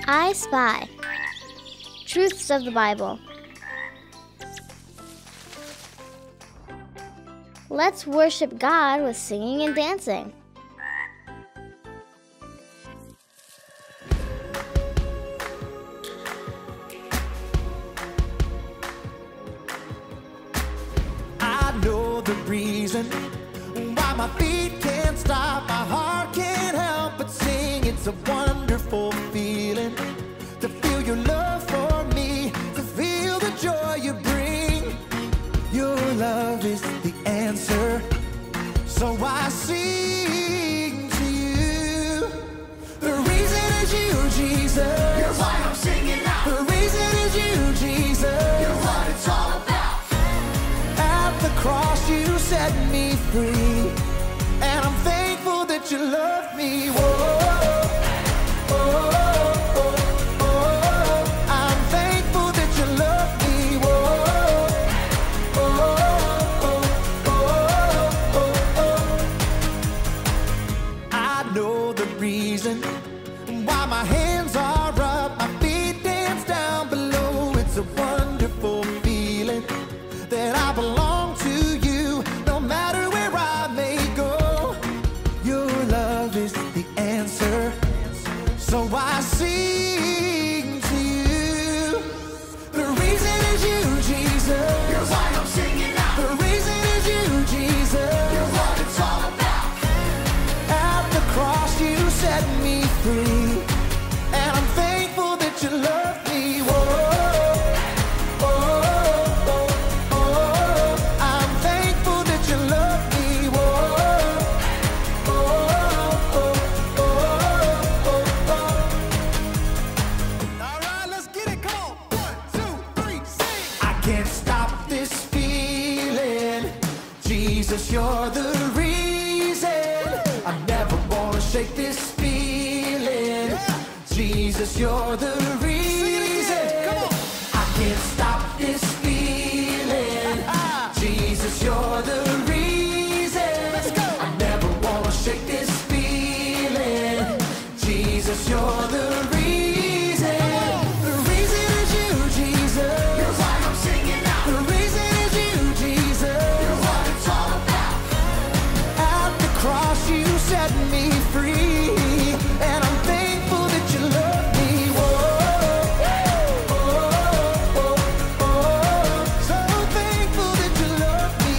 I Spy. Truths of the Bible. Let's worship God with singing and dancing. I know the reason why my feet can't stop, my heart can't help but sing. It's a wonderful feeling to feel your love for me, to feel the joy you bring. Your love is the answer, so I sing to you. The reason is you, Jesus. You're why I'm singing now. The reason is you, Jesus. You're what it's all about. At the cross you set me free, and I'm thankful that you love me. Whoa. Why my hands are up, my feet dance down below. It's a wonderful feeling that I belong to you, no matter where I may go. Your love is the answer, so I sing to you. The reason is you, Jesus. You're why I'm singing now. The reason is you, Jesus. You're what it's all about. At the cross you set me free, and I'm thankful that you love me. I'm thankful that you love me. All right, let's get it. Come on. 1, 2, 3, sing. I can't stop this feeling. Jesus, you're the reason. I never wanna shake this feeling. Jesus, you're the reason. Come on. I can't stop this feeling. Jesus, you're the reason. Let's go. I never wanna shake this feeling. Jesus, you're the reason. The reason is you, Jesus. You're why I'm singing now. The reason is you, Jesus. You're what it's all about. At the cross you set me free, and I'm thankful that you love me. So thankful that you love me.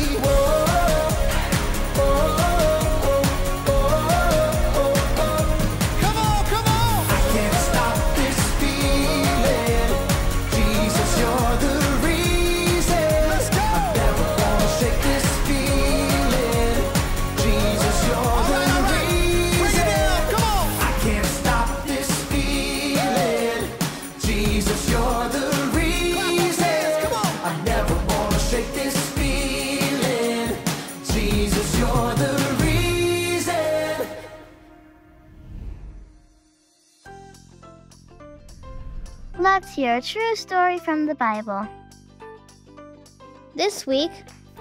Come on, come on. I can't stop this feeling. Jesus, you're the reason. Let's go. I never wanna shake this feeling. Jesus, you're the reason. Bring it down, come on. I can't stop this feeling. Jesus, you're the reason. Come on. I never wanna shake this feeling. Jesus, you're the reason. Let's hear a true story from the Bible. This week,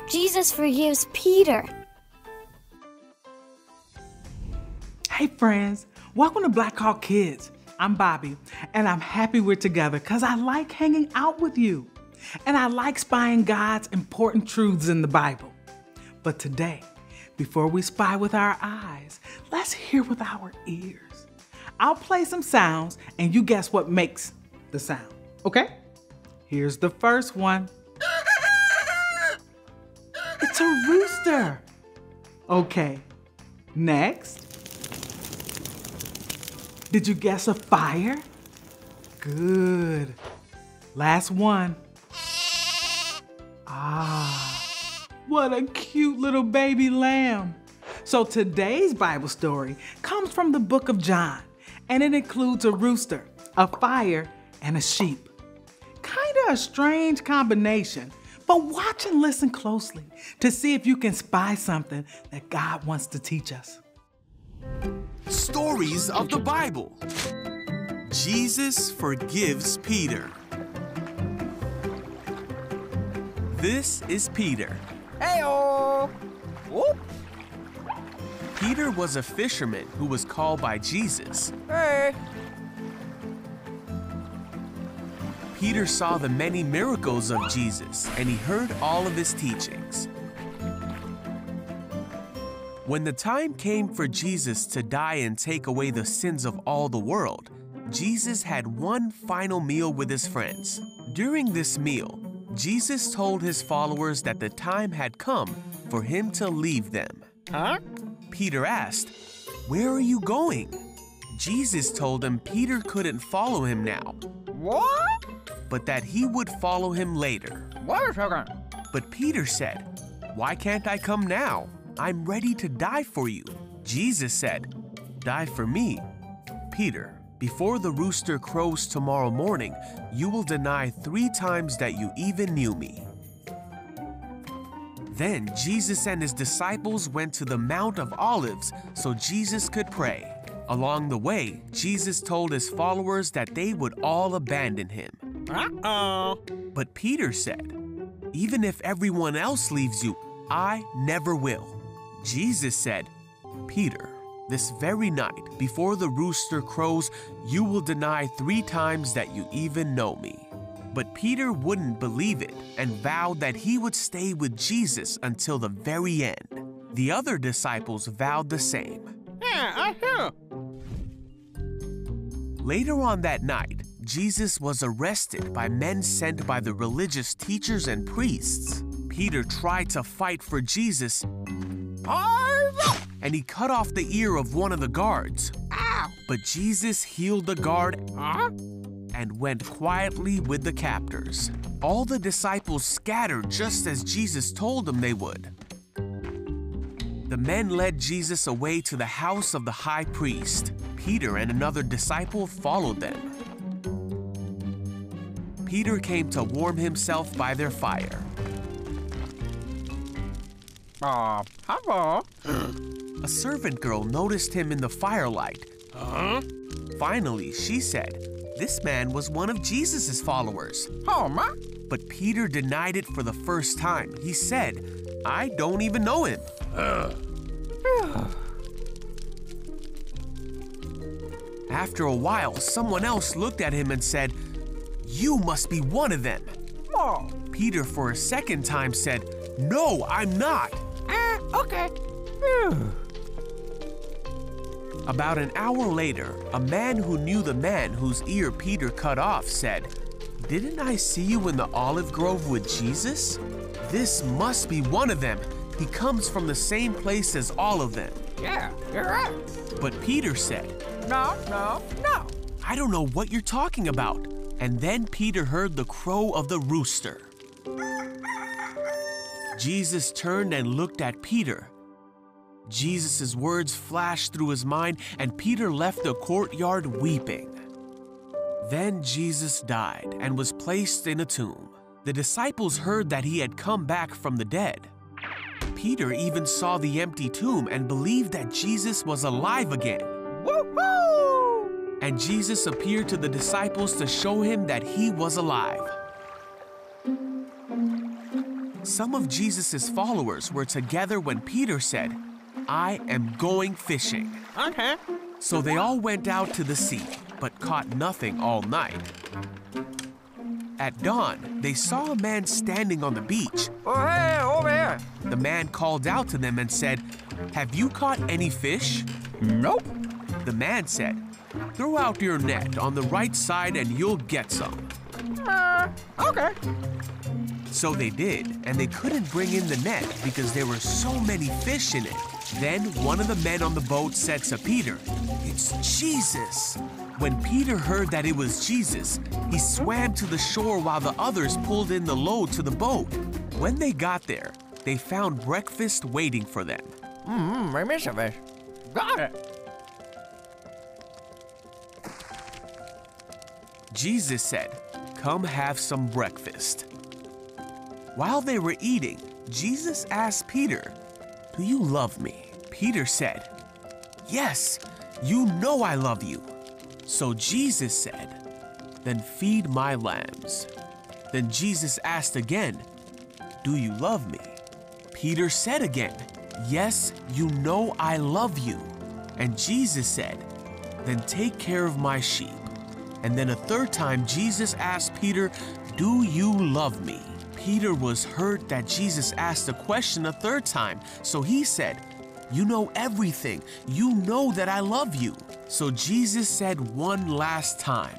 Jesus forgives Peter. Hey friends, welcome to Black Hawk Kids. I'm Bobby, and I'm happy we're together because I like hanging out with you. And I like spying God's important truths in the Bible. But today, before we spy with our eyes, let's hear with our ears. I'll play some sounds and you guess what makes the sound, okay? Here's the first one. It's a rooster. Okay, next. Did you guess a fire? Good. Last one. Ah, what a cute little baby lamb. So today's Bible story comes from the book of John, and it includes a rooster, a fire, and a sheep. Kinda a strange combination, but watch and listen closely to see if you can spy something that God wants to teach us. Stories of the Bible. Jesus forgives Peter. This is Peter. Hey-o! Whoop! Peter was a fisherman who was called by Jesus. Hey! Peter saw the many miracles of Jesus, and he heard all of his teachings. When the time came for Jesus to die and take away the sins of all the world, Jesus had one final meal with his friends. During this meal, Jesus told his followers that the time had come for him to leave them. Huh? Peter asked, "Where are you going?" Jesus told him Peter couldn't follow him now, What? but that he would follow him later. Wait a second. But Peter said, "Why can't I come now? I'm ready to die for you." Jesus said, "Die for me? Peter, before the rooster crows tomorrow morning, you will deny 3 times that you even knew me." Then Jesus and his disciples went to the Mount of Olives so Jesus could pray. Along the way, Jesus told his followers that they would all abandon him. Uh-oh. But Peter said, "Even if everyone else leaves you, I never will." Jesus said, "Peter, this very night, before the rooster crows, you will deny 3 times that you even know me." But Peter wouldn't believe it and vowed that he would stay with Jesus until the very end. The other disciples vowed the same. Yeah, I hear. Later on that night, Jesus was arrested by men sent by the religious teachers and priests. Peter tried to fight for Jesus, and he cut off the ear of one of the guards. Ow. But Jesus healed the guard Huh? and went quietly with the captors. All the disciples scattered just as Jesus told them they would. The men led Jesus away to the house of the high priest. Peter and another disciple followed them. Peter came to warm himself by their fire. Hello. A servant girl noticed him in the firelight. Huh? Finally, she said, "This man was one of Jesus' followers." Oh, ma. But Peter denied it for the first time. He said, "I don't even know him." After a while, someone else looked at him and said, "You must be one of them." Oh. Peter, for a second time, said, "No, I'm not." Okay. About an hour later, a man who knew the man whose ear Peter cut off said, "Didn't I see you in the olive grove with Jesus? This must be one of them. He comes from the same place as all of them." Yeah, you're right. But Peter said, No. "I don't know what you're talking about." And then Peter heard the crow of the rooster. Jesus turned and looked at Peter. Jesus' words flashed through his mind, and Peter left the courtyard weeping. Then Jesus died and was placed in a tomb. The disciples heard that he had come back from the dead. Peter even saw the empty tomb and believed that Jesus was alive again. Woohoo! And Jesus appeared to the disciples to show him that he was alive. Some of Jesus' followers were together when Peter said, "I am going fishing." Okay. So they all went out to the sea, but caught nothing all night. At dawn, they saw a man standing on the beach. Oh, hey, over here. The man called out to them and said, "Have you caught any fish?" Nope. The man said, "Throw out your net on the right side and you'll get some." Okay. So they did, and they couldn't bring in the net because there were so many fish in it. Then one of the men on the boat said to Peter, "It's Jesus." When Peter heard that it was Jesus, he swam to the shore while the others pulled in the load to the boat. When they got there, they found breakfast waiting for them. I miss a fish. Got it. Jesus said, "Come have some breakfast." While they were eating, Jesus asked Peter, "Do you love me?" Peter said, "Yes, you know I love you." So Jesus said, "Then feed my lambs." Then Jesus asked again, "Do you love me?" Peter said again, "Yes, you know I love you." And Jesus said, "Then take care of my sheep." And then a third time, Jesus asked Peter, "Do you love me?" Peter was hurt that Jesus asked the question a third time, so he said, "You know everything. You know that I love you." So Jesus said one last time,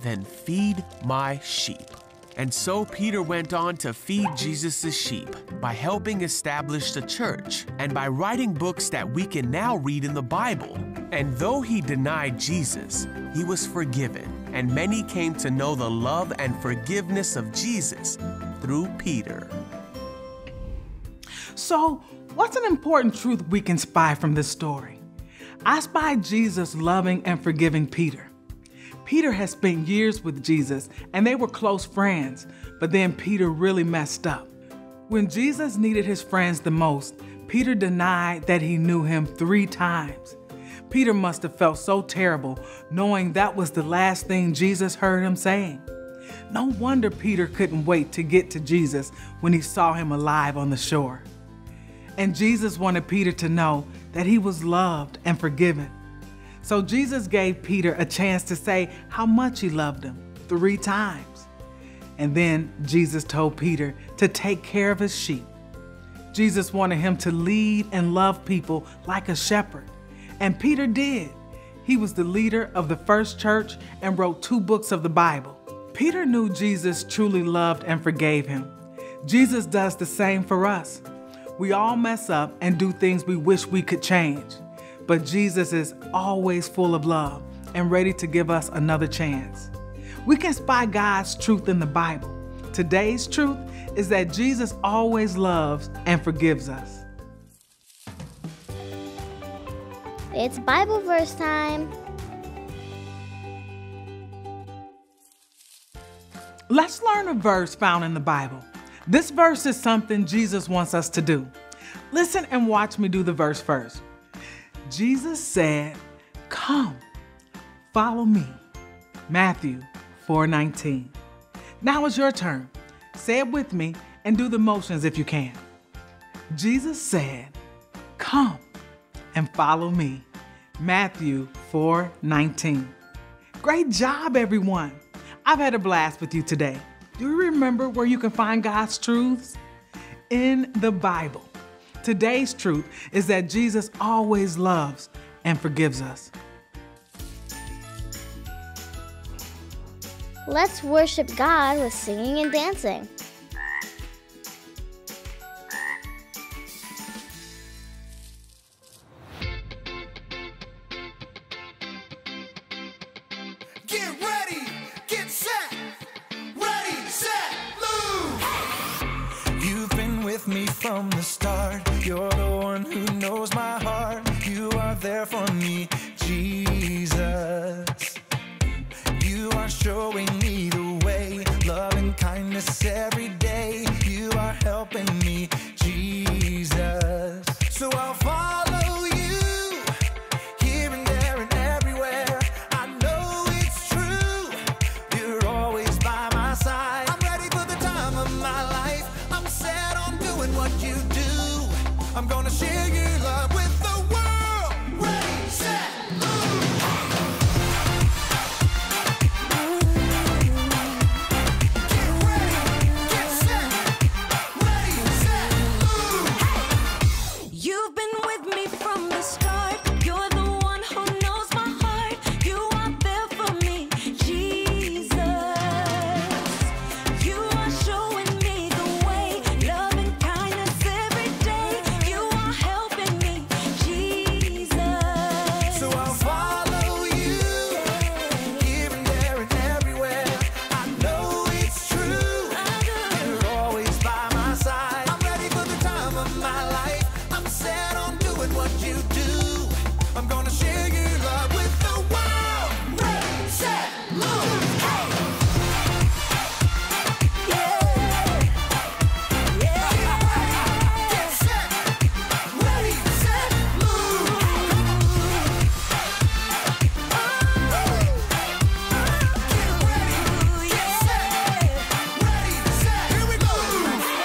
"Then feed my sheep." And so Peter went on to feed Jesus' sheep by helping establish the church and by writing books that we can now read in the Bible. And though he denied Jesus, he was forgiven, and many came to know the love and forgiveness of Jesus through Peter. So, what's an important truth we can spy from this story? I spy Jesus loving and forgiving Peter. Peter had spent years with Jesus and they were close friends, but then Peter really messed up. When Jesus needed his friends the most, Peter denied that he knew him 3 times. Peter must have felt so terrible knowing that was the last thing Jesus heard him saying. No wonder Peter couldn't wait to get to Jesus when he saw him alive on the shore. And Jesus wanted Peter to know that he was loved and forgiven. So Jesus gave Peter a chance to say how much he loved him 3 times. And then Jesus told Peter to take care of his sheep. Jesus wanted him to lead and love people like a shepherd. And Peter did. He was the leader of the first church and wrote 2 books of the Bible. Peter knew Jesus truly loved and forgave him. Jesus does the same for us. We all mess up and do things we wish we could change. But Jesus is always full of love and ready to give us another chance. We can spy God's truth in the Bible. Today's truth is that Jesus always loves and forgives us. It's Bible verse time. Let's learn a verse found in the Bible. This verse is something Jesus wants us to do. Listen and watch me do the verse first. Jesus said, "Come, follow me." Matthew 4:19. Now it's your turn. Say it with me and do the motions if you can. Jesus said, "Come and follow me." Matthew 4:19. Great job, everyone. I've had a blast with you today. Do you remember where you can find God's truths? In the Bible. Today's truth is that Jesus always loves and forgives us. Let's worship God with singing and dancing. Get ready, get set, ready, set, move. You've been with me from the start. You're the one who knows my heart. You are there for me, Jesus. You are showing me the way, love and kindness every day. You are helping me, Jesus. So I'll follow you, here and there and everywhere. I know it's true, you're always by my side. I'm ready for the time of my life. I'm set on doing what you do. I'm gonna share your love with the world. Ready, set, move. Get ready, get set, ready, set, move. You've been with me from the start. You're the one who knows my heart. You are there for me, Jesus. You are showing me the way, love and kindness every day. You are helping me, Jesus. So I'll follow you, here and there and everywhere. I know it's true, you're always by my side. I'm ready for the time of my life. I'm set on doing what you do. I'm gonna share your love with the world. Ready, set, move. Get set, ready, set, move.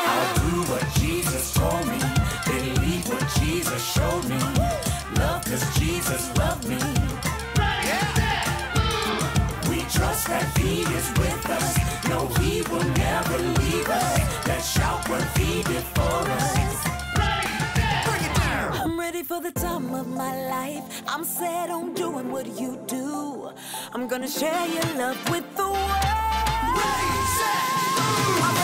I'll do what Jesus told me, believe what Jesus showed me, love 'cause Jesus loved me. for the time of my life. I'm set on doing what you do. I'm gonna share your love with the world. Ready, set, move.